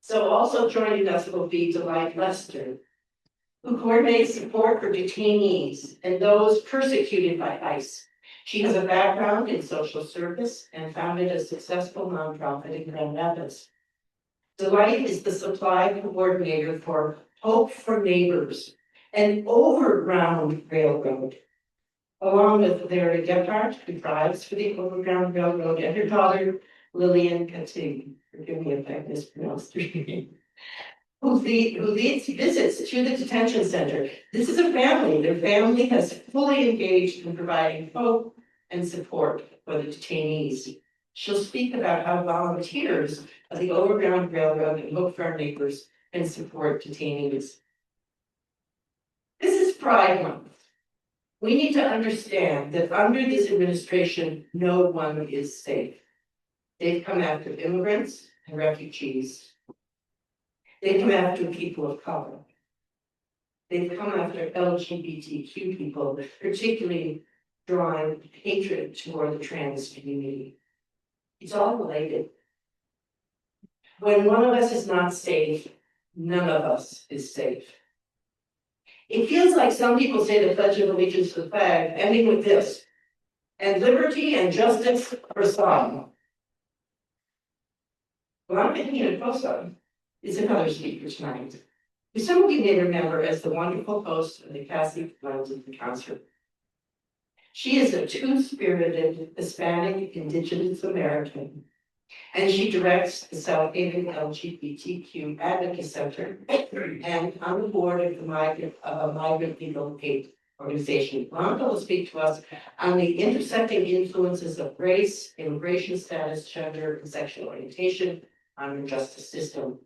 So also joining us will be Delight Lester, who coordinates support for detainees and those persecuted by ICE. She has a background in social service and founded a successful nonprofit in Grand Rapids. Delight is the supply coordinator for Hope for Neighbors, an overground railroad, along with Larry Gephardt, who drives for the Overground Railroad, and her daughter, Lillian Katig. Forgive me if I mispronounced her name. Who leads visits to the detention center. This is a family. Their family has fully engaged in providing hope and support for the detainees. She'll speak about how volunteers of the Overground Railroad and Hope for Our Neighbors can support detainees. This is Pride Month. We need to understand that under this administration, no one is safe. They've come after immigrants and refugees. They come after people of color. They've come after LGBTQ people, particularly drawing hatred toward the trans community. It's all related. When one of us is not safe, none of us is safe. It feels like some people say the Pledge of Allegiance to the flag, ending with this, and liberty and justice for some. Well, I'm thinking of Kosa is another speaker tonight, who some of you may remember as the wonderful host of the Cassie London concert. She is a two-spirited Hispanic Indigenous American, and she directs the South Haven LGBTQ Advocacy Center and on the board of the Migrant Legal Aid Organization. Monica will speak to us on the intersecting influences of race, immigration status, gender, and sexual orientation on the justice system.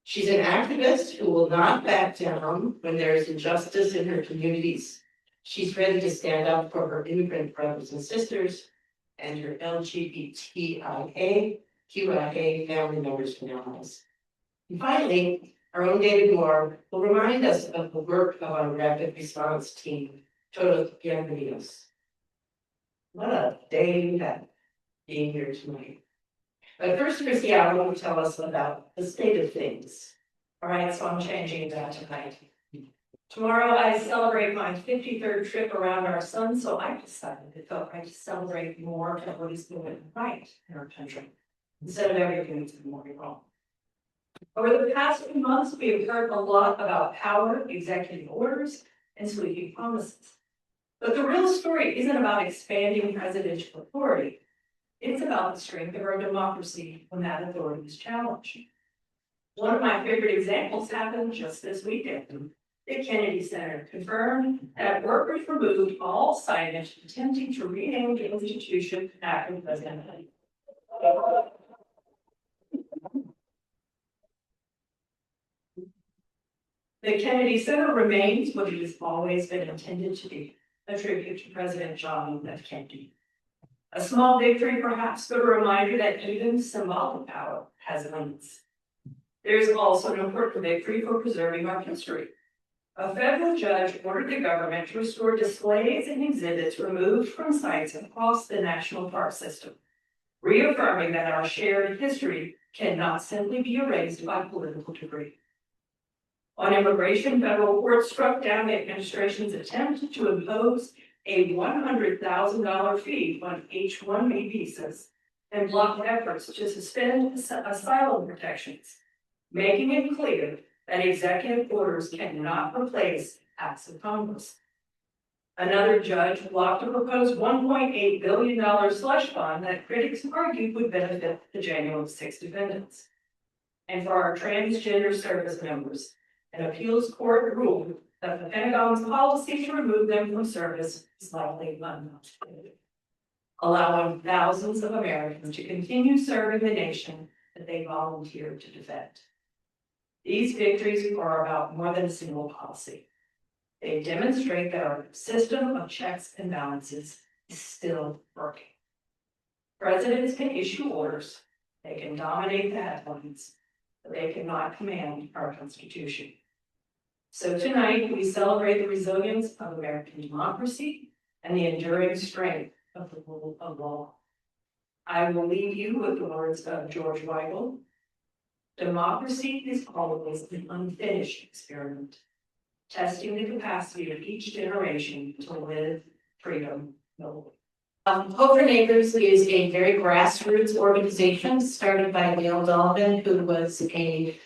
She's an activist who will not back down when there is injustice in her communities. She's ready to stand up for her immigrant brothers and sisters and her LGBTQIA family members and allies. And finally, our own David Moore will remind us of the work of our rapid response team, Todos Bienvenidos. What a day we had being here tonight. But first, Christy Allen will tell us about the state of things. All right, so I'm changing that tonight. Tomorrow I celebrate my 53rd trip around our sun, so I decided it felt right to celebrate more of what is going right in our country, instead of everything that's been going wrong. Over the past few months, we have heard a lot about power, executive orders, and sweeping promises. But the real story isn't about expanding presidential authority. It's about the strength of our democracy when that authority is challenged. One of my favorite examples happened just this weekend. The Kennedy Center confirmed that workers removed all signage attempting to rename the institution after President Kennedy. The Kennedy Center remains what it has always been intended to be, a tribute to President John F. Kennedy. A small victory, perhaps, but a reminder that even symbolic power has limits. There is also an important victory for preserving our history. A federal judge ordered the government to restore displays and exhibits removed from sites across the national park system, reaffirming that our shared history cannot simply be erased by political debris. On immigration, federal courts struck down the administration's attempt to impose a $100,000 fee on H-1B visas and blocked efforts to suspend asylum protections, making it clear that executive orders cannot replace acts of Congress. Another judge blocked a proposed $1.8 billion slush fund that critics argued would benefit the January 6 defendants. And for our transgender service members, an appeals court ruled that the Pentagon's policy to remove them from service is likely unconstitutional, allowing thousands of Americans to continue serving the nation that they volunteered to defend. These victories are about more than a single policy. They demonstrate that our system of checks and balances is still working. Presidents can issue orders, they can dominate the headlines, but they cannot command our Constitution. So tonight, we celebrate the resilience of American democracy and the enduring strength of the rule of law. I will leave you with the words of George Weigel. Democracy is always an unfinished experiment, testing the capacity of each generation to live freedom nobly. Hope for Neighbors is a very grassroots organization started by Dale Donovan, who was a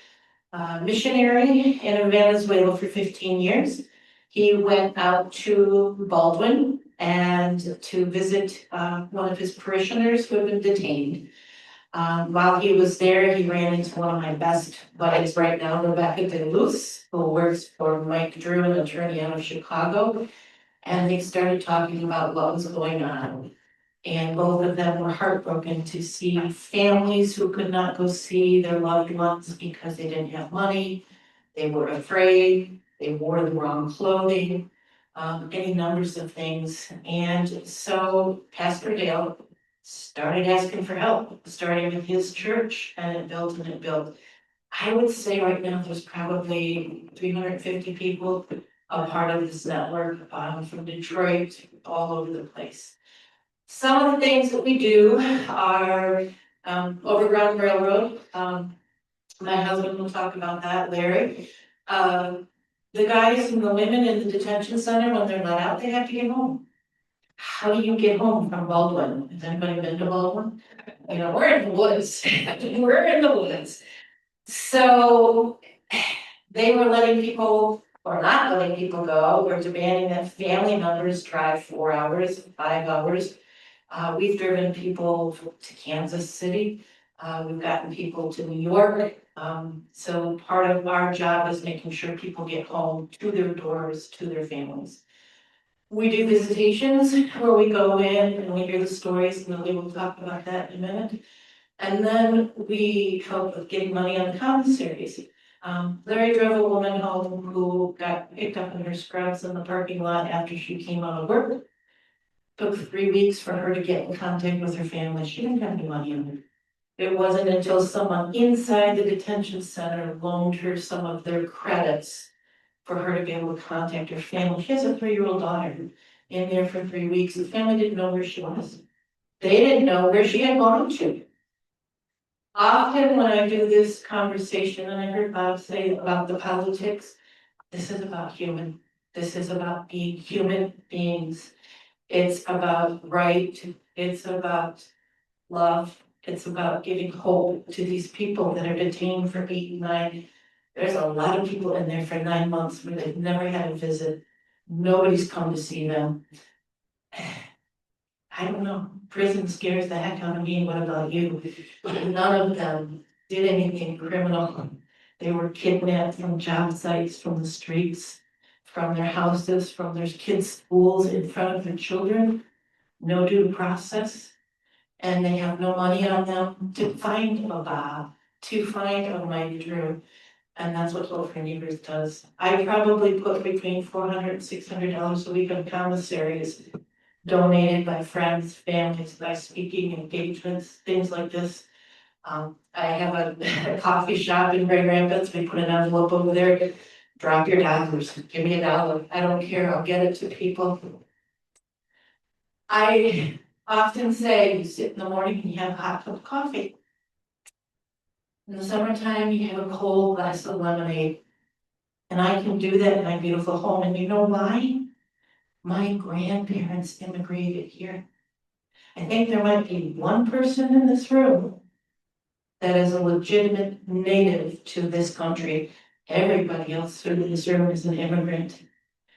missionary in Venezuela for 15 years. He went out to Baldwin and to visit one of his parishioners who had been detained. While he was there, he ran into one of my best buddies right now, Rebecca DeLuz, who works for Mike Drew, an attorney out of Chicago. And they started talking about what was going on. And both of them were heartbroken to see families who could not go see their loved ones because they didn't have money. They were afraid, they wore the wrong clothing, any numbers of things. And so Pastor Dale started asking for help, starting with his church, and it built and it built. I would say right now there's probably 350 people a part of this network, from Detroit, all over the place. Some of the things that we do are overground railroad. My husband will talk about that, Larry. The guys and the women in the detention center, when they're let out, they have to get home. How do you get home from Baldwin? Has anybody been to Baldwin? You know, we're in the woods. We're in the woods. So they were letting people, or not letting people go, we're demanding that family members drive 4 hours, 5 hours. We've driven people to Kansas City. We've gotten people to New York. So part of our job is making sure people get home to their doors, to their families. We do visitations where we go in and we hear the stories, and Lily will talk about that in a minute. And then we help with getting money on the commissaries. Larry drove a woman home who got picked up in her scrubs in the parking lot after she came out of work. Took 3 weeks for her to get in contact with her family. She didn't have any money on her. It wasn't until someone inside the detention center loaned her some of their credits for her to be able to contact her family. She has a 3-year-old daughter in there for 3 weeks. The family didn't know where she was. They didn't know where she had gone to. Often when I do this conversation, and I heard Bob say about the politics, this is about human. This is about being human beings. It's about right. It's about love. It's about giving hope to these people that are detained for 8 and 9. There's a lot of people in there for 9 months where they've never had a visit. Nobody's come to see them. I don't know. Prison scares the heck out of me. What about you? None of them did anything criminal. They were kidnapped from job sites, from the streets, from their houses, from their kids' schools in front of their children. No due process. And they have no money on them to find a Bob, to find a Mike Drew. And that's what Hope for Neighbors does. I probably put between $400 and $600 a week on commissaries donated by friends, families, by speaking engagements, things like this. I have a coffee shop in Grand Rapids. We put an envelope over there. Drop your dollars. Give me $1. I don't care. I'll get it to people. I often say you sit in the morning and you have a hot cup of coffee. In the summertime, you have a cold glass of lemonade. And I can do that in my beautiful home. And you know why? My grandparents immigrated here. I think there might be one person in this room that is a legitimate native to this country. Everybody else in this room is an immigrant.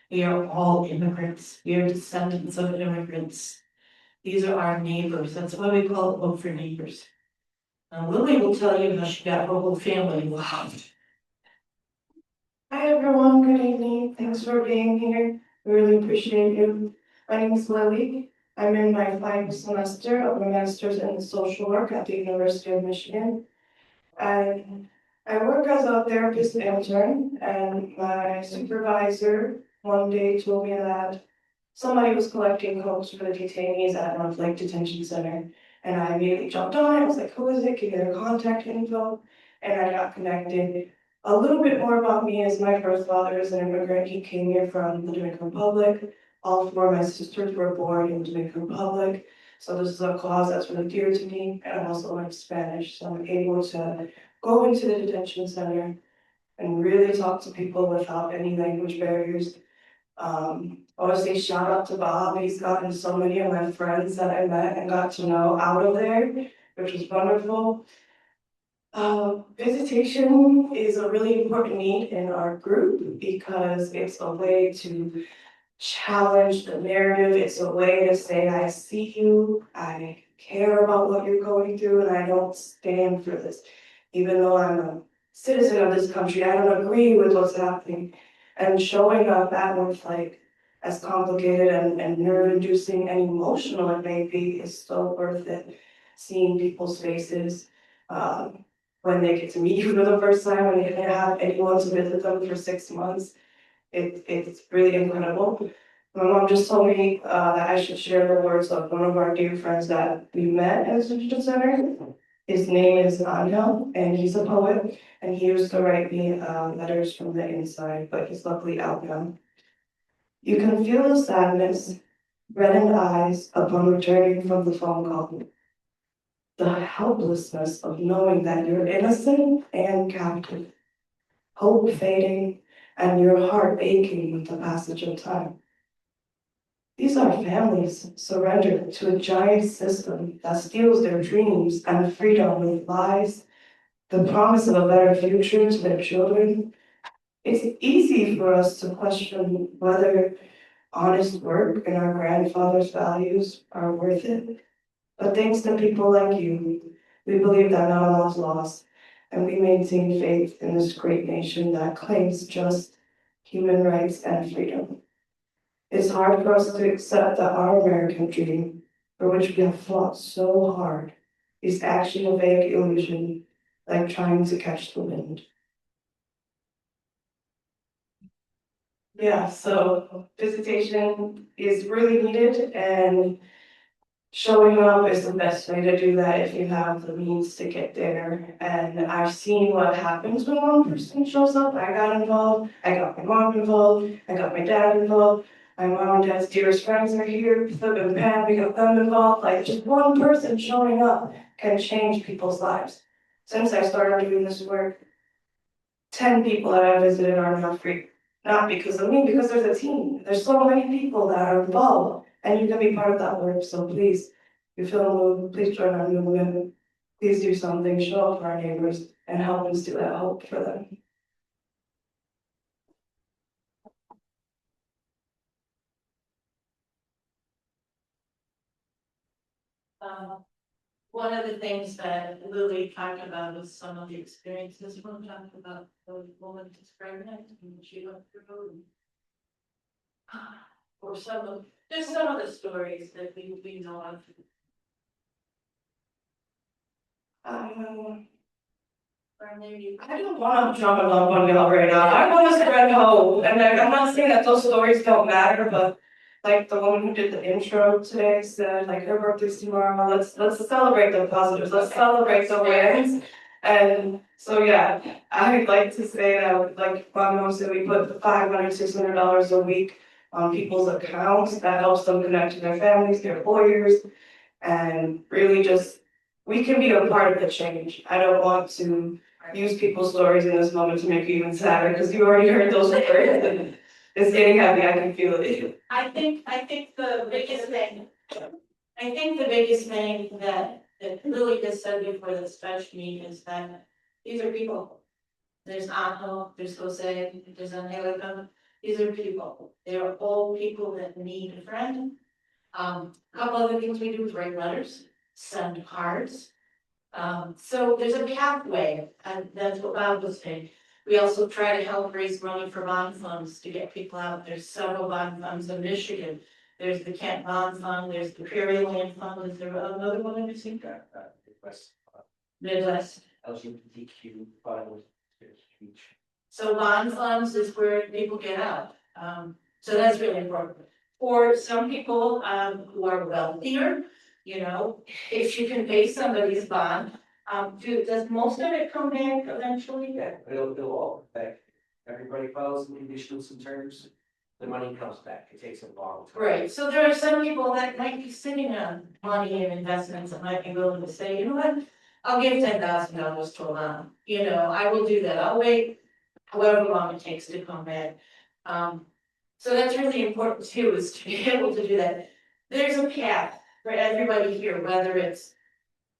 We are all immigrants. We are descendants of immigrants. These are our neighbors. That's why we call it Hope for Neighbors. Now Lily will tell you how she got her whole family involved. Hi everyone, good evening. Thanks for being here. We really appreciate you. My name is Lily. I'm in my final semester of a master's in social work at the University of Michigan. And I work as a therapist intern, and my supervisor one day told me that somebody was collecting codes for the detainees at North Lake Detention Center. And I immediately jumped on. I was like, who is it? Can you get her contact info? And I got connected. A little bit more about me is my first father is an immigrant. He came here from the Dominican Republic. All 4 of my sisters were born in the Dominican Republic. So this is a cause that's really dear to me. And I'm also learning Spanish, so I'm able to go into the detention center and really talk to people without any language barriers. Obviously shout out to Bob, he's gotten so many of my friends that I met and got to know out of there, which was wonderful. Visitation is a really important need in our group because it's a way to challenge the narrative. It's a way to say, I see you, I care about what you're going through, and I don't stand for this. Even though I'm a citizen of this country, I don't agree with what's happening. And showing up at one like as complicated and nerve-inducing and emotional it may be is so worth it. Seeing people's faces, when they get to meet you for the first time, when they didn't have anyone to visit them for 6 months, it's really incredible. My mom just told me that I should share the words of one of our dear friends that we met at the Institute Center. His name is Angel, and he's a poet, and he used to write me letters from the inside, but he's luckily out now. You can feel the sadness, reddened eyes upon returning from the phone call. The helplessness of knowing that you're innocent and captive, hope fading, and your heart aching with the passage of time. These are families surrendered to a giant system that steals their dreams and freedom with lies, the promise of a better future to their children. It's easy for us to question whether honest work and our grandfather's values are worth it. But thanks to people like you, we believe that not all is lost, and we maintain faith in this great nation that claims just human rights and freedom. It's hard for us to accept that our American dream, for which we have fought so hard, is actually a vague illusion, like trying to catch the wind. Yeah, so visitation is really needed, and showing up is the best way to do that if you have the means to get there. And I've seen what happens when one person shows up. I got involved, I got my mom involved, I got my dad involved. My mom and dad's dearest friends are here, Flip and Pam, we got them involved. Like just one person showing up can change people's lives. Since I started doing this work, 10 people that I visited are now free. Not because of me, because there's a team. There's so many people that are involved, and you can be part of that work. So please, if you feel moved, please join our movement. Please do something, show up for our neighbors, and help instill that hope for them. One of the things that Lily talked about was some of the experiences when talking about the woman who's pregnant and she went through. Or just some of the stories that we know of. I don't want to jump on y'all right now. I want to spread hope, and I'm not saying that those stories don't matter, but like the woman who did the intro today said, like her birthday's tomorrow. Let's celebrate the positives. Let's celebrate the wins. And so yeah, I'd like to say that, like my mom said, we put $500, $600 a week on people's accounts. That helps them connect to their families, their employers, and really just we can be a part of the change. I don't want to use people's stories in this moment to make you even sadder because you already heard those stories and it's getting heavy. I can feel it. I think the biggest thing. I think the biggest thing that Lily just said before the special meeting is that these are people. There's Anjo, there's Jose, there's Angelica. These are people. They're all people that need a friend. A couple other things we do is write letters, send cards. So there's a pathway, and that's what Bob was saying. We also try to help raise money for bond funds to get people out. There's several bond funds in Michigan. There's the Kent Bond Fund, there's the Prairie Land Fund, is there another one in Michigan? Midwest. LGBTQ fund. So bond funds is where people get out. So that's really important. For some people who are wealthier, you know, if you can pay somebody's bond, does most of it come back eventually? Yeah, it'll all back. Everybody follows the conditions and terms, the money comes back. It takes a long time. Right, so there are some people that might be sitting on money and investments that might be willing to say, you know what? I'll give $10,000 to a mom, you know, I will do that, I'll wait however long it takes to come back. So that's really important too, is to be able to do that. There's a path for everybody here, whether it's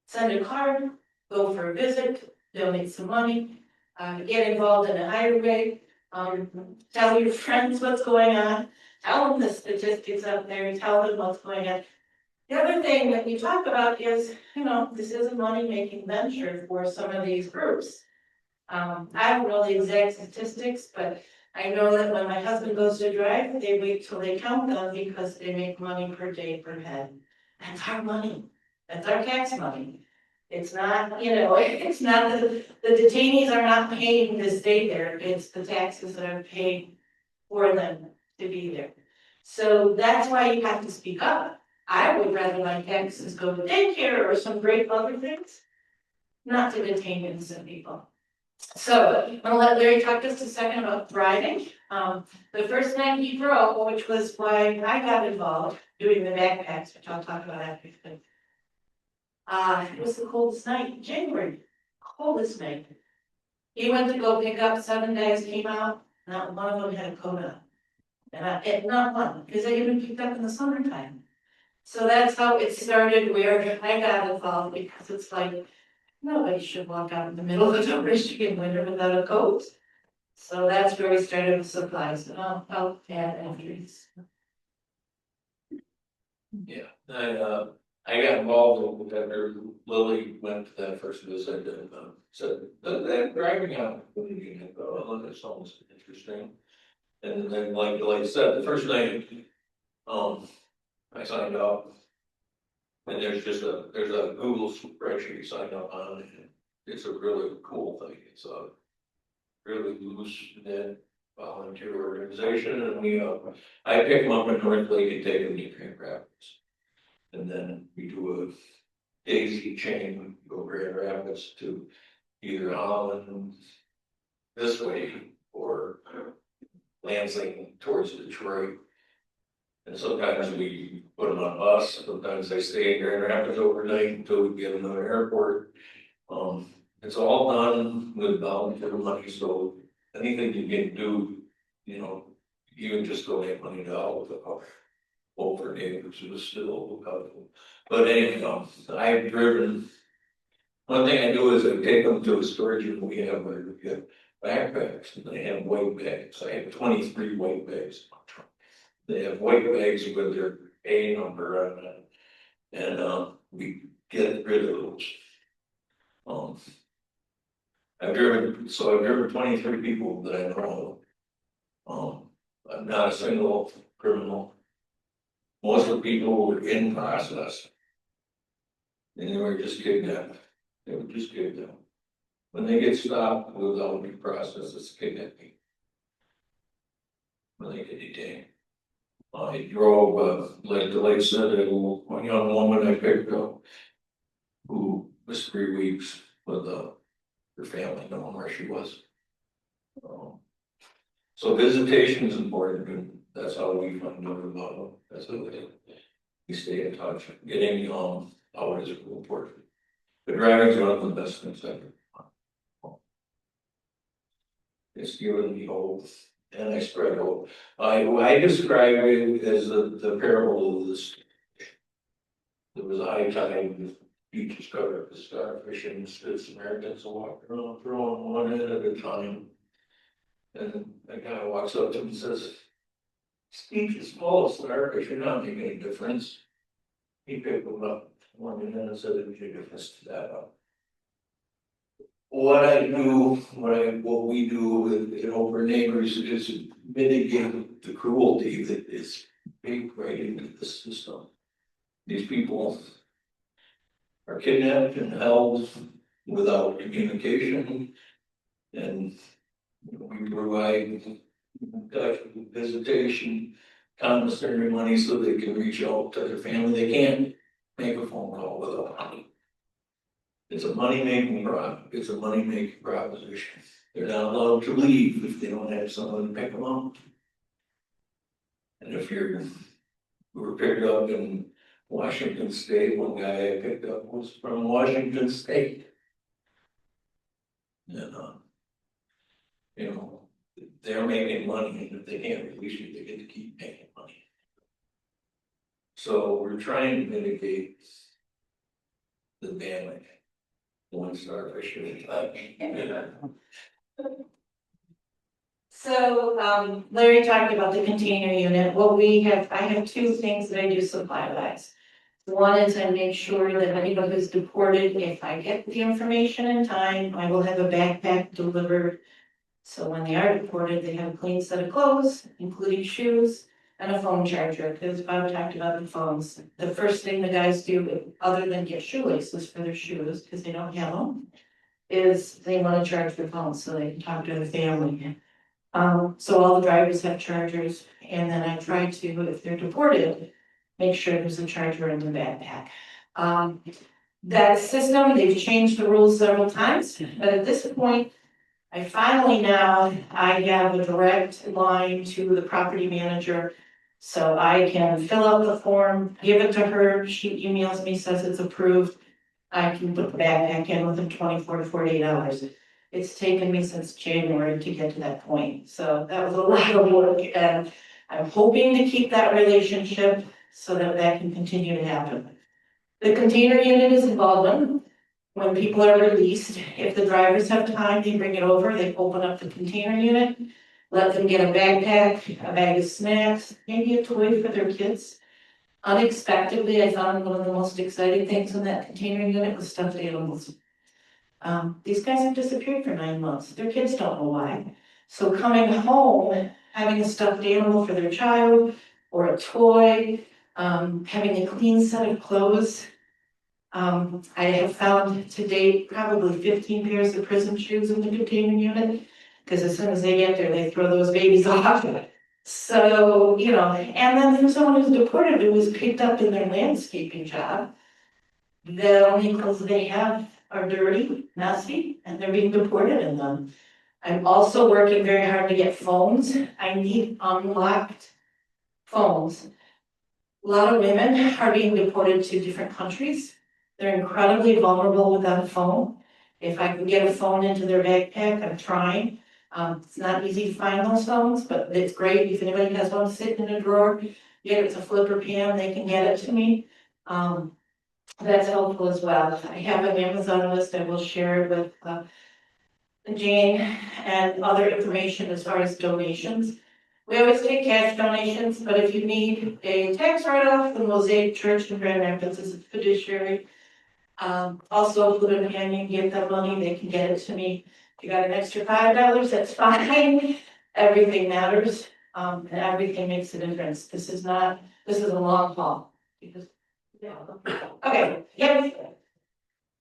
send a card, go for a visit, donate some money, get involved in a hideaway, tell your friends what's going on, tell them the statistics out there, tell them what's going on. The other thing that we talk about is, you know, this is a money-making venture for some of these groups. I don't know the exact statistics, but I know that when my husband goes to drive, they wait till they count them because they make money per day per head. That's our money, that's our tax money. It's not, you know, it's not the detainees are not paying to stay there, it's the taxes that are paid for them to be there. So that's why you have to speak up. I would rather my taxes go to daycare or some great other things, not to detain innocent people. So I'm gonna let Larry talk just a second about driving. The first night he drove, which was why I got involved doing the backpacks, which I'll talk about after. It was the coldest night, January, coldest night. He went to go pick up, 7 guys came out, not one of them had a coat on. And not one, because they even picked up in the summertime. So that's how it started, where I got involved, because it's like, nobody should walk out in the middle of the Michigan winter without a coat. So that's where we started with supplies, and I'll add entries. Yeah, I got involved with that, Lily went to that first visit and, said, that driving out, oh, that sounds interesting. And then like I said, the first night, I signed up. And there's a Google spreadsheet you sign up on, and it's a really cool thing, it's a really loose knit volunteer organization, and I pick them up in North Lake and take them to Grand Rapids. And then we do a daisy chain, we go Grand Rapids to either Holland this way or Lansing towards Detroit. And sometimes we put them on a bus, sometimes they stay in Grand Rapids overnight until we get them to the airport. It's all done with volunteer money, so anything you can do, you know, even just donate money to all over neighbors is still helpful. But anyhow, I've driven, one thing I do is I take them to a storage room we have where we get backpacks, and they have weight bags. I have 23 weight bags in my trunk. They have white bags with their A number on it, and we get rid of those. I've driven 23 people that I know of. I'm not a single criminal. Most of the people were in process. And they were just kidnapped. They were just kidnapped. When they get stopped without due process, it's kidnapping. When they get detained. I drove, like the late said, a young woman I picked up who was 3 weeks with her family, knowing where she was. So visitation is important, and that's how we find out about them. That's how we stay in touch. Getting out is real important. The driving is one of the best things ever. It's given me hope, and I spread hope. I describe it as the parable of this. There was a high tide, the beaches covered with starfish, and the Samaritans walked around throwing one in at a time. And a guy walks up to him and says, "This beach is full of starfish, you're not making a difference." He picked them up one in and said, "There's a difference to that." What we do with over neighbors is mitigate the cruelty that is baked right into the system. These people are kidnapped and held without communication, and we provide visitation, commissary money so they can reach out to their family. They can't make a phone call without money. It's a money-making proposition. They're not allowed to leave if they don't have someone to pick them up. And if we were picked up in Washington State, one guy I picked up was from Washington State. And, you know, they're making money, and if they can't release you, they get to keep making money. So we're trying to mitigate the damage. One starfish at a time. So, Larry talked about the container unit. What we have, I have two things that I do supply wise. One is I make sure that anybody who's deported, if I get the information in time, I will have a backpack delivered. So when they are deported, they have a clean set of clothes, including shoes and a phone charger, because Bob talked about the phones. The first thing the guys do, other than get shoelaces for their shoes, because they don't have them, is they want to charge their phones so they can talk to their family. So all the drivers have chargers, and then I try to, if they're deported, make sure there's a charger in the backpack. That system, they've changed the rules several times, but at this point, I finally now, I have a direct line to the property manager. So I can fill out the form, give it to her, she emails me, says it's approved. I can put the backpack in within 24 to 48 hours. It's taken me since January to get to that point, so that was a lot of work, and I'm hoping to keep that relationship so that that can continue to happen. The container unit is involved. When people are released, if the drivers have time, they bring it over, they open up the container unit, let them get a backpack, a bag of snacks, maybe a toy for their kids. Unexpectedly, I found one of the most exciting things in that container unit was stuffed animals. These guys have disappeared for 9 months. Their kids don't know why. So coming home, having a stuffed animal for their child or a toy, having a clean set of clothes. I have found to date probably 15 pairs of prison shoes in the container unit, because as soon as they get there, they throw those babies off. So, you know, and then for someone who's deported who was picked up in their landscaping job, the only clothes they have are dirty, messy, and they're being deported in them. I'm also working very hard to get phones. I need unlocked phones. A lot of women are being deported to different countries. They're incredibly vulnerable without a phone. If I can get a phone into their backpack, I'm trying. It's not easy to find those phones, but it's great if anybody has one sitting in a drawer. Yeah, it's a flipper pan, they can get it to me. That's helpful as well. I have an Amazon list, I will share it with Jane, and other information as far as donations. We always take cash donations, but if you need a tax write-off, the Mosaic Church in Grand Rapids is a fiduciary. Also, Blue Canyon get that money, they can get it to me. If you got an extra $5, that's fine. Everything matters, and everything makes a difference. This is a long haul. Because, yeah. Okay, yep.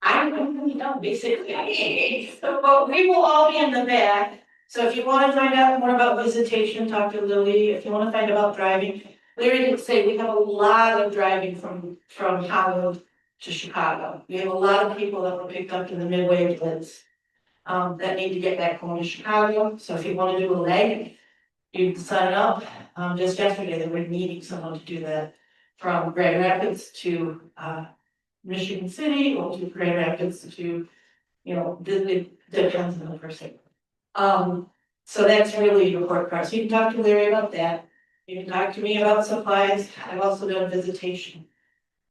I'm completely done, basically. So, but we will all be in the back. So if you want to find out more about visitation, talk to Lily. If you want to find out about driving, Larry did say we have a lot of driving from Hollywood to Chicago. We have a lot of people that were picked up in the Midway Blitz that need to get back home to Chicago. So if you want to do a leg, you can sign up. Just yesterday, they were needing someone to do that from Grand Rapids to Michigan City or to Grand Rapids to, you know, it depends on the person. So that's really your report card. So you can talk to Larry about that. You can talk to me about supplies. I've also done visitation.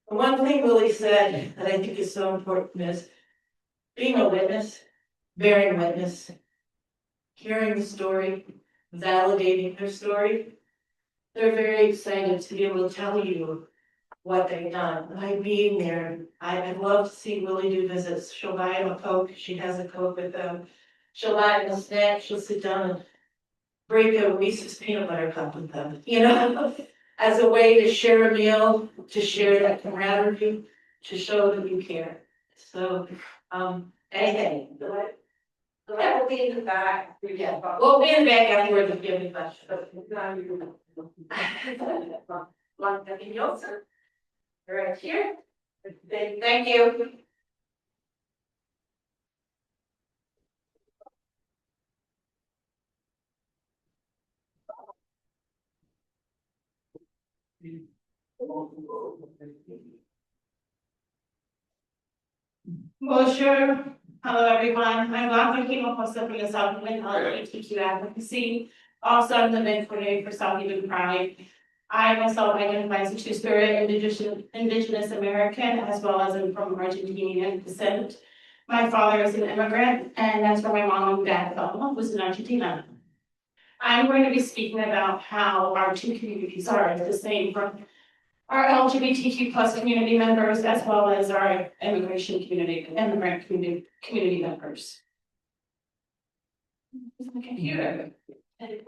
The one thing Lily said that I think is so important is being a witness, bearing witness, hearing the story, validating their story. They're very excited to be able to tell you what they've done. By being there, I'd love to see Lily do visits. She'll buy them a Coke. She has a Coke with them. She'll buy them a snack. She'll sit down and break a Reese's peanut butter cup with them, you know, as a way to share a meal, to share that camaraderie, to show that you care. So, anything. That will be in the back. Yeah, we'll be in the back afterwards if you have any questions. Long time in Yeltsin. Right here. Thank you. Bonjour. Hello, everyone. I'm Lachlan King, host of the South Even LGBTQ advocacy. Also, I'm the main coordinator for South Even Pride. I myself identify as a two-spirit indigenous American, as well as I'm from Argentinian descent. My father is an immigrant, and that's where my mom and dad was in Argentina. I'm going to be speaking about how our two communities are the same from our LGBTQ plus community members, as well as our immigrant community members. My computer. You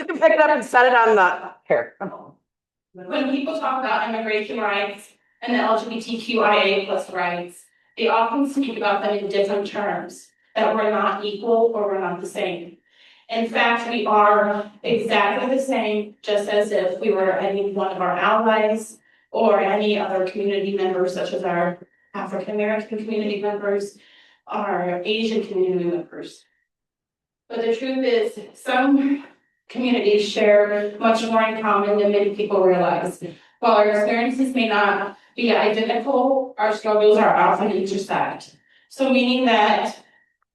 can pick it up and set it on the, here. When people talk about immigration rights and the LGBTQIA plus rights, they often speak about them in different terms, that we're not equal or we're not the same. In fact, we are exactly the same, just as if we were any one of our allies or any other community members, such as our African American community members, our Asian community members. But the truth is, some communities share much more in common than many people realize. While our experiences may not be identical, our struggles are often intersect. So meaning that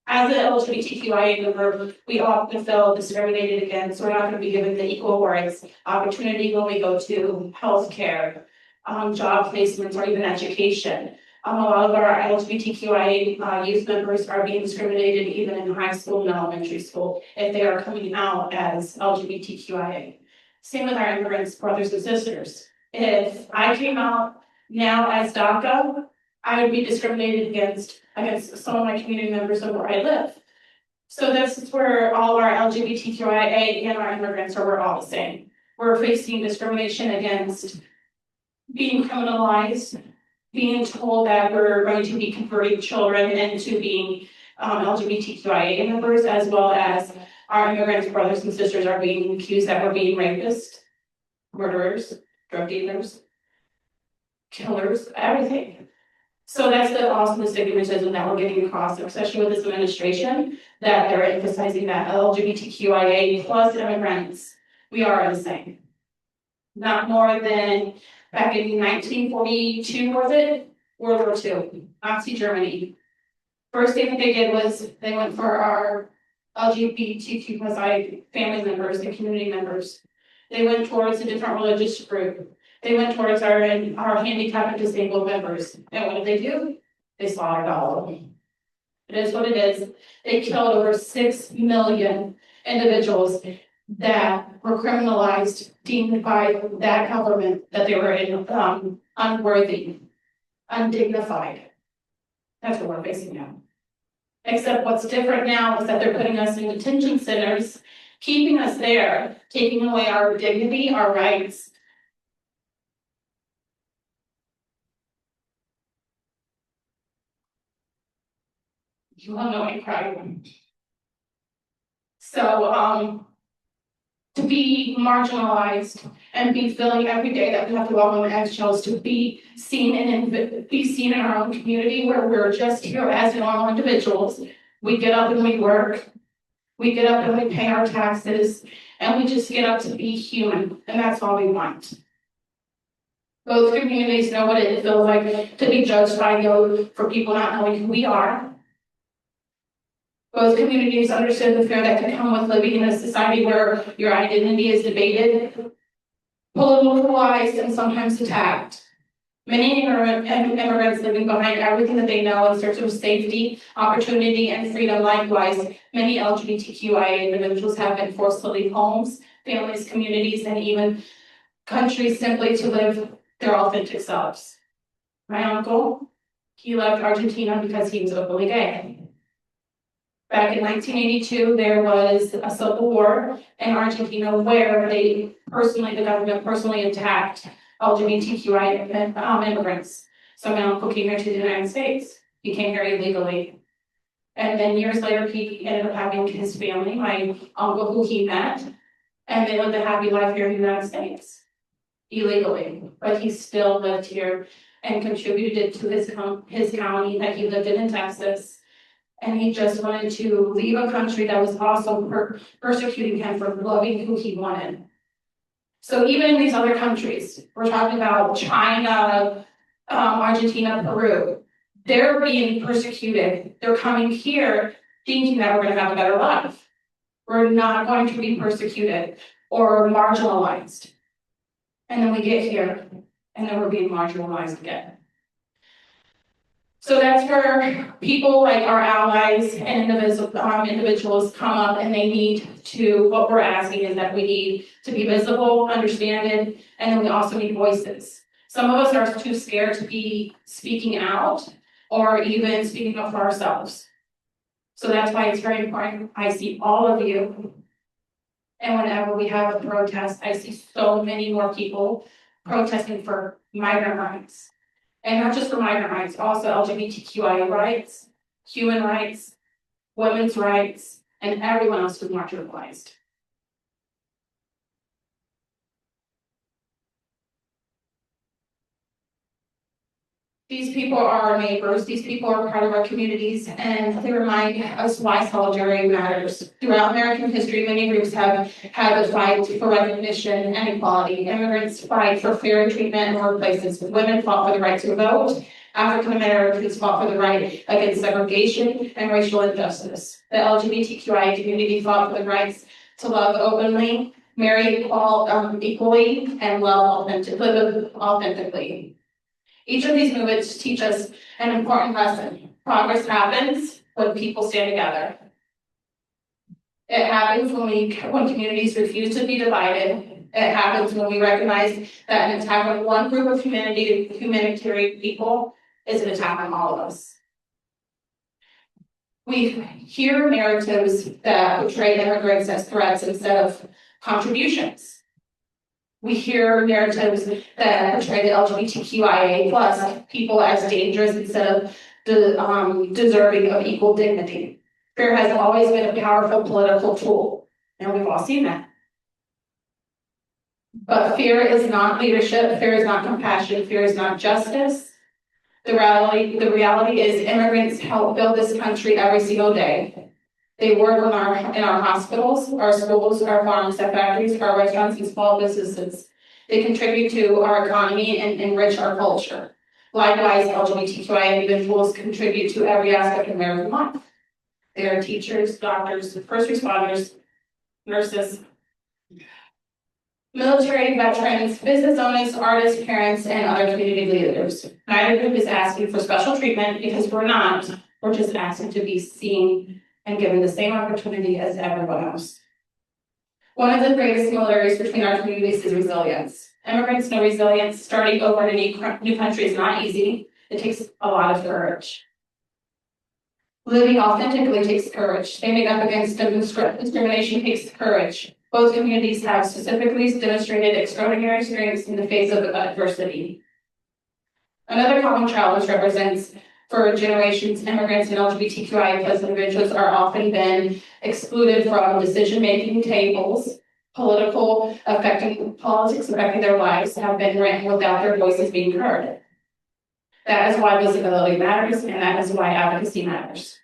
as an LGBTQIA member, we often feel discriminated against. We're not going to be given the equal rights, opportunity when we go to healthcare, job placements, or even education. A lot of our LGBTQIA youth members are being discriminated even in high school and elementary school if they are coming out as LGBTQIA. Same with our immigrants, brothers and sisters. If I came out now as DACA, I would be discriminated against some of my community members of where I live. So this is where all of our LGBTQIA and our immigrants we're all the same. We're facing discrimination against being criminalized, being told that we're going to be converting children into being LGBTQIA members, as well as our immigrants, brothers and sisters are being accused that we're being rapists, murderers, drug dealers, killers, everything. So that's the stigmatism that we're getting across, especially with this administration, that they're emphasizing that LGBTQIA plus immigrants, we are the same. Not more than back in 1942, was it? World War II, Nazi Germany. First thing that they did was they went for our LGBTQ plus family members and community members. They went towards a different religious group. They went towards our handicapped and disabled members. And what did they do? They slaughtered all of them. It is what it is. They killed over 6 million individuals that were criminalized, deemed by that government that they were unworthy, undignified. That's what we're facing now. Except what's different now is that they're putting us in detention centers, keeping us there, taking away our dignity, our rights. You all know I cry. So, to be marginalized and be feeling every day that we have to walk on the eggshells to be seen in our own community where we're just here as normal individuals. We get up and we work. We get up and we pay our taxes, and we just get up to be human, and that's all we want. Both communities know what it feels like to be judged by for people not knowing who we are. Both communities understood the fear that can come with living in a society where your identity is debated, politicized, and sometimes attacked. Many immigrants living behind everything that they know in search of safety, opportunity, and freedom. Likewise, many LGBTQIA individuals have been forced to leave homes, families, communities, and even countries simply to live their authentic selves. My uncle, he left Argentina because he was openly gay. Back in 1982, there was a civil war in Argentina where the government personally attacked LGBTQI immigrants. So my uncle came here to the United States. He came here illegally. And then years later, he ended up having his family, my uncle who he met, and they lived a happy life here in the United States, illegally. But he still lived here and contributed to his county that he lived in Texas. And he just wanted to leave a country that was also persecuting him for loving who he wanted. So even in these other countries, we're talking about China, Argentina, Peru, they're being persecuted. They're coming here thinking that we're gonna have a better life. We're not going to be persecuted or marginalized. And then we get here, and then we're being marginalized again. So that's where people like our allies and individuals come up, and they need to, what we're asking is that we need to be visible, understanded, and then we also need voices. Some of us are too scared to be speaking out or even speaking up for ourselves. So that's why it's very important. I see all of you. And whenever we have a protest, I see so many more people protesting for migrant rights. And not just for migrant rights, also LGBTQIA rights, human rights, women's rights, and everyone else who's marginalized. These people are our neighbors, these people are part of our communities, and they remind us why solidarity matters. Throughout American history, many groups have had a fight for recognition and equality. Immigrants fight for fair treatment in workplaces. Women fought for the right to vote. African Americans fought for the right against segregation and racial injustice. The LGBTQI community fought for the rights to love openly, marry equally, and live authentically. Each of these movements teach us an important lesson. Progress happens when people stand together. It happens when communities refuse to be divided. It happens when we recognize that an attack on one group of humanitarian people is an attack on all of us. We hear narratives that portray immigrants as threats instead of contributions. We hear narratives that portray the LGBTQIA plus people as dangerous instead of deserving of equal dignity. Fear has always been a powerful political tool, and we've all seen that. But fear is not leadership, fear is not compassion, fear is not justice. The reality is immigrants help build this country every single day. They work in our hospitals, our schools, our farms, our factories, our restaurants, and small businesses. They contribute to our economy and enrich our culture. Likewise, LGBTQI individuals contribute to every aspect of American life. They are teachers, doctors, first responders, nurses, military veterans, business owners, artists, parents, and other community leaders. Neither group is asking for special treatment because we're not. We're just asking to be seen and given the same opportunity as everyone else. One of the greatest similarities between our communities is resilience. Immigrants know resilience. Starting over in a new country is not easy. It takes a lot of courage. Living authentically takes courage. Standing up against discrimination takes courage. Both communities have specifically demonstrated extraordinary strengths in the face of adversity. Another common challenge represents for generations, immigrants and LGBTQI plus individuals are often been excluded from decision-making tables. Politics affecting their lives have been written without their voices being heard. That is why visibility matters, and that is why advocacy matters.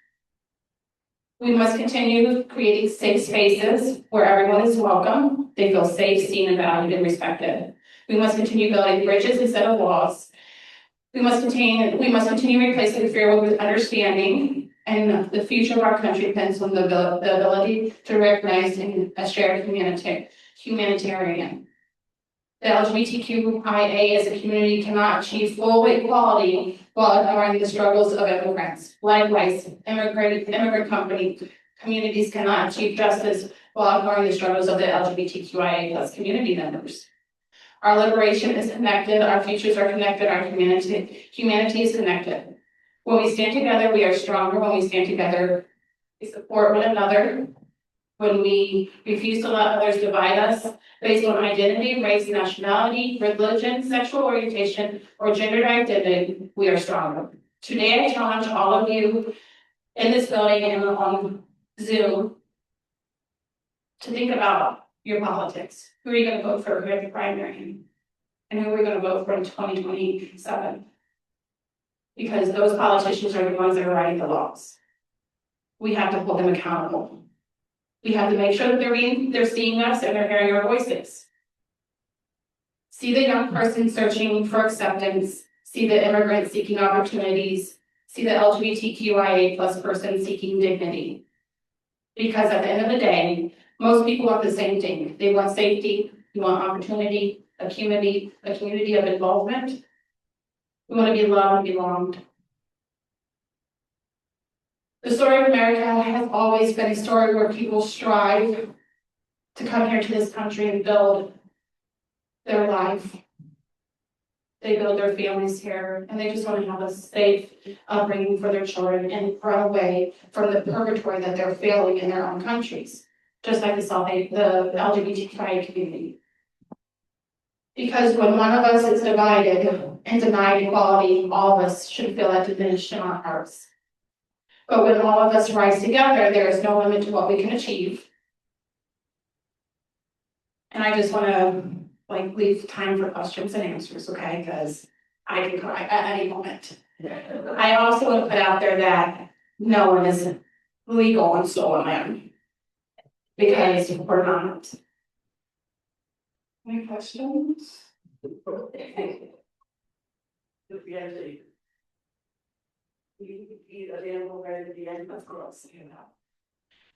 We must continue creating safe spaces where everyone is welcome, they feel safe, seen, and valued and respected. We must continue building bridges instead of walls. We must continue replacing fear with understanding, and the future of our country depends on the ability to recognize a shared humanitarian. The LGBTQIA as a community cannot achieve full equality while ignoring the struggles of immigrants. Likewise, immigrant communities cannot achieve justice while ignoring the struggles of the LGBTQIA plus community members. Our liberation is connected, our futures are connected, our humanity is connected. When we stand together, we are stronger. When we stand together, we support one another. When we refuse to let others divide us based on identity, race, nationality, religion, sexual orientation, or gender identity, we are stronger. Today, I challenge all of you in this building and on Zoom to think about your politics. Who are you going to vote for in the primary? And who are we going to vote for in 2027? Because those politicians are the ones that are writing the laws. We have to hold them accountable. We have to make sure that they're seeing us and they're hearing our voices. See the young person searching for acceptance, see the immigrant seeking opportunities, see the LGBTQIA plus person seeking dignity. Because at the end of the day, most people want the same thing. They want safety, you want opportunity, a community of involvement. We want to be loved and belonged. The story of America has always been a story where people strive to come here to this country and build their life. They build their families here, and they just want to have a safe upbringing for their children and run away from the purgatory that they're feeling in their own countries, just like the LGBTQI community. Because when one of us is divided and denied equality, all of us should feel that diminished in our hearts. But when all of us rise together, there is no limit to what we can achieve. And I just want to leave time for questions and answers, okay? Because I can cry at any moment. I also want to put out there that no one is legal on stolen land. Because we're not. Any questions?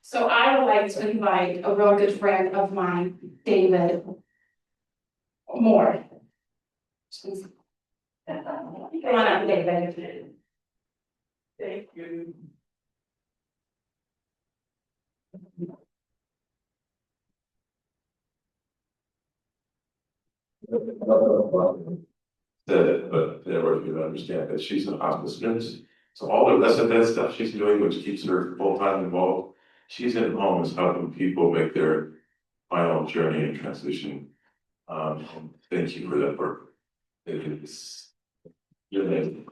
So I would like to invite a real good friend of mine, David Moore. Come on up, David. Thank you. But everybody can understand that she's an hospice nurse. So all the rest of that stuff she's doing, which keeps her full-time involved, she's in homes helping people make their final journey and transition. Thank you for that work. It is, you're amazing.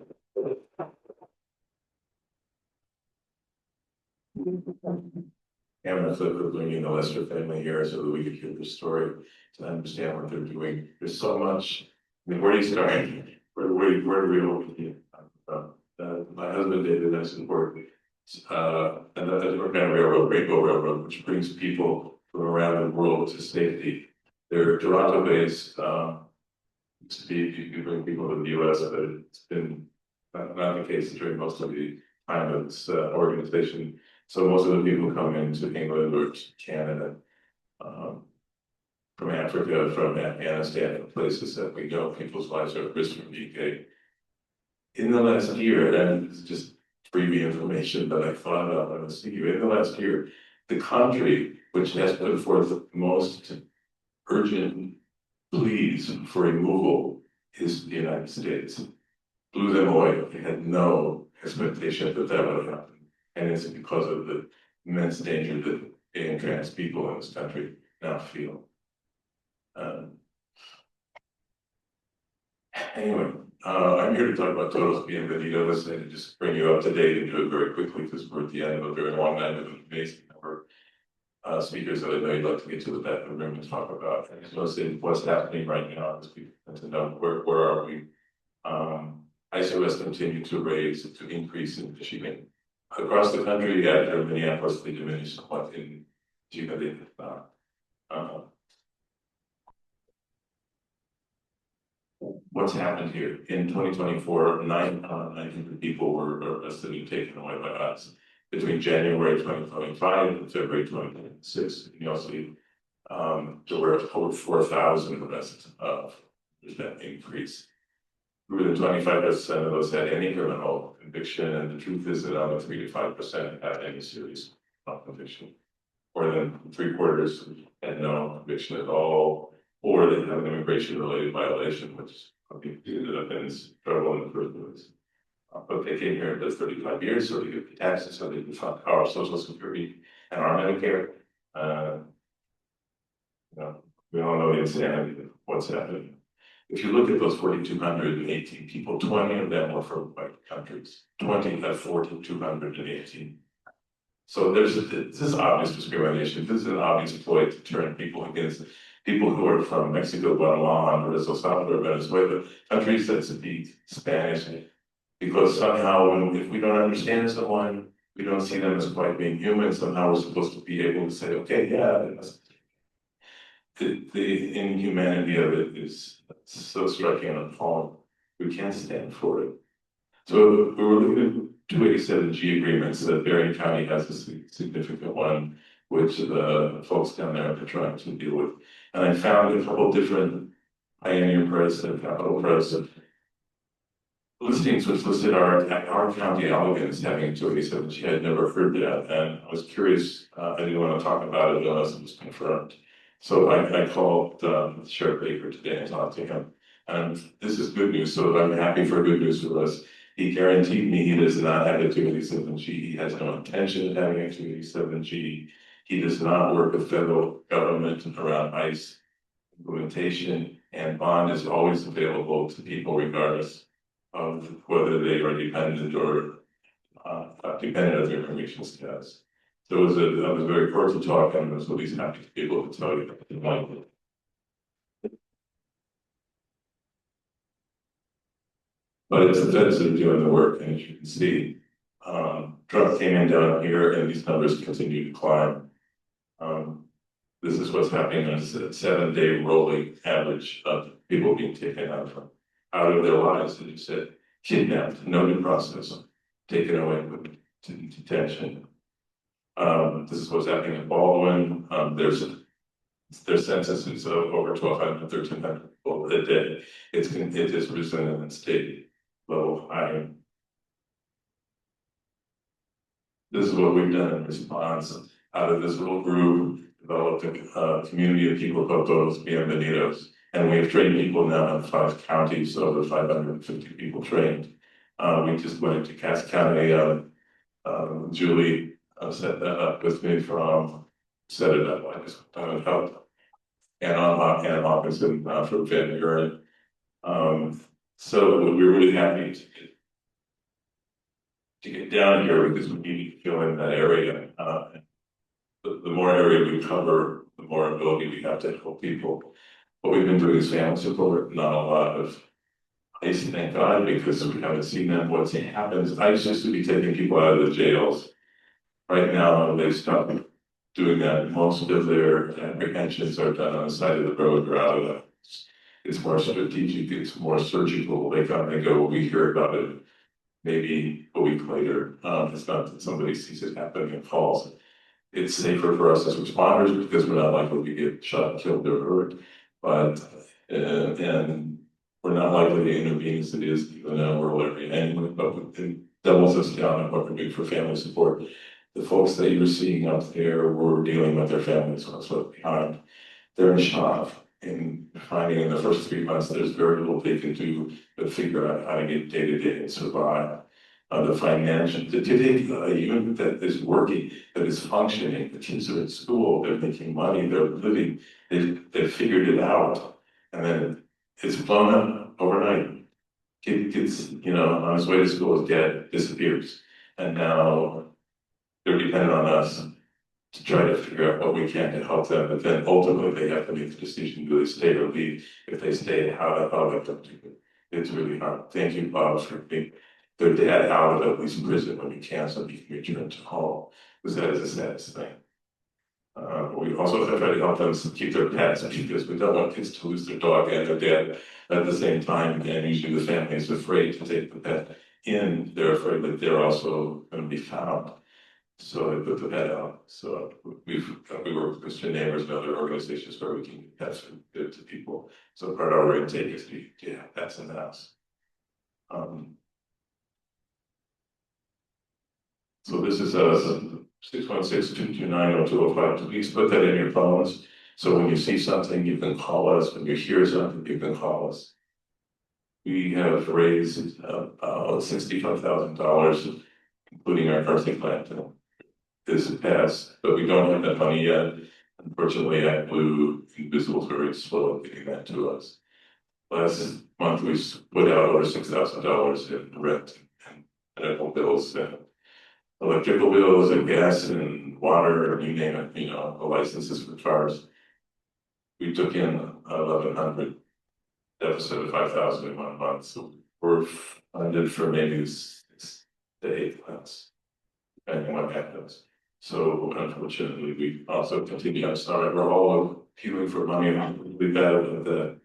And for bringing the Lester family here so that we could hear the story, to understand what they're doing. There's so much. I mean, where do you start? Where do we all begin? My husband David has important, and that's the Grand Railroad, Rainbow Railroad, which brings people from around the world to safety. They're Toronto-based. Used to be you bring people to the U.S., but it's been not the case during most of the time of this organization. So most of the people come into England or Canada, from Africa, from Afghanistan, from places that we know people's lives are at risk from being gay. In the last year, and it's just freebie information that I found out when I was here, in the last year, the country which has put forth the most urgent pleas for removal is the United States. Blew them away. They had no expectation that that would happen. And it's because of the immense danger that gay and trans people in this country now feel. Anyway, I'm here to talk about Todos Bienvenidos and just bring you up to date and do it very quickly because we're at the end of a very long night of amazing number of speakers that I know you'd like to get to the back of the room and talk about. And just want to say what's happening right now as we to know where are we. ISOS continue to increase in Michigan. Across the country, after Minneapolis, they diminished somewhat in Michigan. What's happened here? In 2024, 900 people were arrested and taken away by us. Between January 2025 and February 2026, you'll see there were over 4,000 arrests. There's that increase. More than 25% of those had any criminal conviction, and the truth is that only 3 to 5% had any serious conviction. More than 3/4 had no conviction at all, or they have an immigration-related violation, which ended up in trouble in the first place. But they came here and did 35 years, so they get the taxes, so they can fund our Social Security and our Medicare. We all know the insanity of what's happening. If you look at those 4,218 people, 20 of them were from white countries. 20 have 4,218. So this is obvious discrimination. This is an obvious ploy to turn people against people who are from Mexico, Guatemala, Honduras, El Salvador, Venezuela, countries that speak Spanish, because somehow if we don't understand someone, we don't see them as quite being human. Somehow we're supposed to be able to say, okay, yeah, the inhumanity of it is so striking and appalling. We can't stand for it. So we were looking at 287G agreements that Berrien County has a significant one, which the folks down there are trying to deal with. And I found a couple different Pioneer Press and Capital Press listings which listed our county applicants having 287G. I had never heard that, and I was curious. I didn't want to talk about it unless it was confirmed. So I called Sheriff Baker today and talked to him. And this is good news, so I'm happy for good news for us. He guaranteed me he does not have a 287G. He has no intention of having a 287G. He does not work with federal government around ICE implementation, and bond is always available to people regardless of whether they are dependent or not dependent on their information status. So it was I was very cordial talk, and I was at least happy to be able to tell you that. But it's the feds that are doing the work, and as you can see, Trump came in down here, and these numbers continue to climb. This is what's happening on a 7-day rolling average of people being taken out of their lives, as you said, kidnapped, no due process, taken away, put to detention. This is what's happening in Baldwin. Their census is over 1,200, 1,300 people a day. It has risen and stayed low high. This is what we've done in response. Out of this little group, developed a community of people called Todos Bienvenidos. And we have trained people now in 5 counties, over 550 people trained. We just went to Cass County. Julie set that up with me set it up. I just helped. And Hawkinson from Van Buren. So we're really happy to get down here because we need to fill in that area. The more area we cover, the more ability we have to help people. What we've been doing is family support, not a lot of ICE, thank God, because we haven't seen them. What's happens, ICE used to be taking people out of the jails. Right now, they stopped doing that. Most of their apprehensions are done on the side of the road or out of the. It's more strategic, it's more surgical. They come and go, we hear about it maybe a week later. It's not that somebody sees it happening and falls. It's safer for us as responders because we're not likely to get shot, killed, or hurt. But and we're not likely to intervene as it is even in a rural area anyway. But it doubles us down on what we're doing for family support. The folks that you're seeing up there were dealing with their families when it's left behind. They're in shock and finding in the first 3 months there's very little they can do but figure out how to get day to day and survive. The financial, to take a unit that is working, that is functioning, the kids are at school, they're making money, they're living, they've figured it out, and then it's blown up overnight. Kids, on his way to school is dead, disappears, and now they're dependent on us to try to figure out what we can to help them, but then ultimately they have to make the decision, do they stay or leave? If they stay, how let them do it? It's really hard. Thank you, Bob, for being their dad out of at least prison when he can, so he can return to home, because that is the saddest thing. We also have tried to help them keep their pets because we don't want kids to lose their dog and their dad at the same time. And usually the family is afraid to take the pet in. They're afraid that they're also going to be found. So they put the pet out. So we work with Christian Neighbors and other organizations where we can give pets to people. So part of our intake is to have pets in the house. So this is 616-229-0205. Please put that in your phones. So when you see something, you can call us. When you hear something, you can call us. We have raised about $65,000, including our nursing plan this past, but we don't have that money yet. Unfortunately, ActBlue Invisible is very slow at getting that to us. Last month, we put out over $6,000 in rent and medical bills and electrical bills and gas and water, and you name it, the licenses for cars. We took in 1,100, deficit of 5,000 in 1 month. So we're funded for maybe 6 to 8 months, depending on what happens. So unfortunately, we also continue, I'm sorry, we're all appealing for money and we've had the.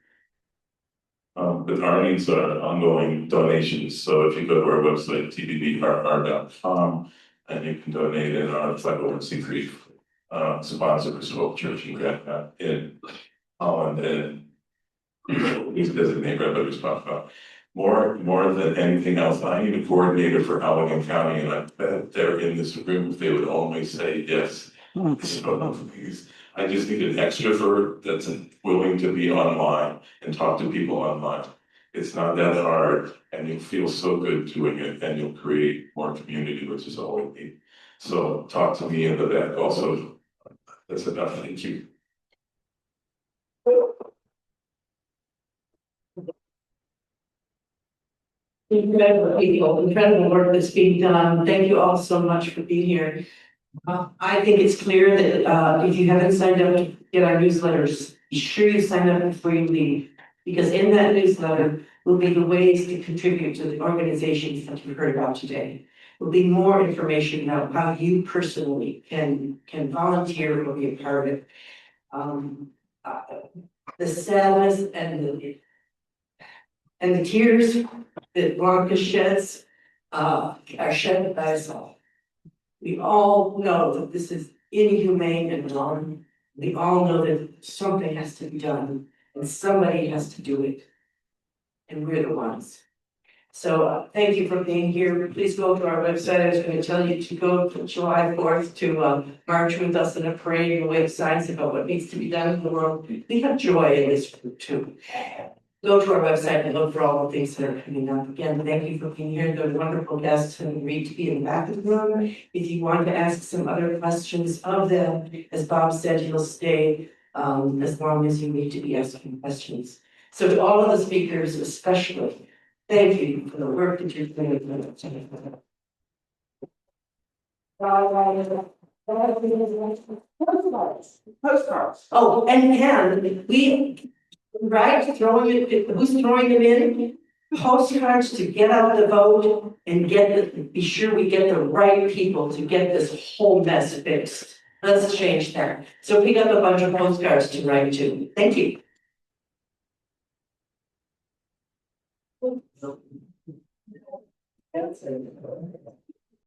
But our needs are ongoing donations, so if you go to our website, tbbr.com, and you can donate in our 501c3 sponsors, Hope Church and Grant in Holland, and he's designated Red Hook responsible. More than anything else, I need a coordinator for Allegan County, and I bet they're in this room, they would always say yes. So please, I just need an extrovert that's willing to be online and talk to people online. It's not that hard, and you'll feel so good doing it, and you'll create more community, which is all we need. So talk to me in the back also. That's enough, thank you. Incredible work that's being done. Thank you all so much for being here. I think it's clear that if you haven't signed up to get our newsletters, be sure you sign up before you leave. Because in that newsletter will be the ways to contribute to the organizations that you heard about today. There'll be more information about how you personally can volunteer or be a part of it. The sadness and the tears that Blanca sheds are shed by us all. We all know that this is inhumane and wrong. We all know that something has to be done and somebody has to do it. And we're the ones. So thank you for being here. Please go to our website. I was going to tell you to go to July 4th to march with us in a parade and wave signs about what needs to be done in the world. We have joy in this group too. Go to our website and look for all the things that are coming up. Again, thank you for being here. They're wonderful guests and read to be in the back of the room. If you want to ask some other questions of them, as Bob said, he'll stay as long as you need to be asking questions. So to all of the speakers especially, thank you for the work that you're doing. Postcards. Oh, and we, right, throwing it, who's throwing them in? Postcards to get out the vote and be sure we get the right people to get this whole mess fixed. Let's change that. So pick up a bunch of postcards to write to. Thank you. That's it.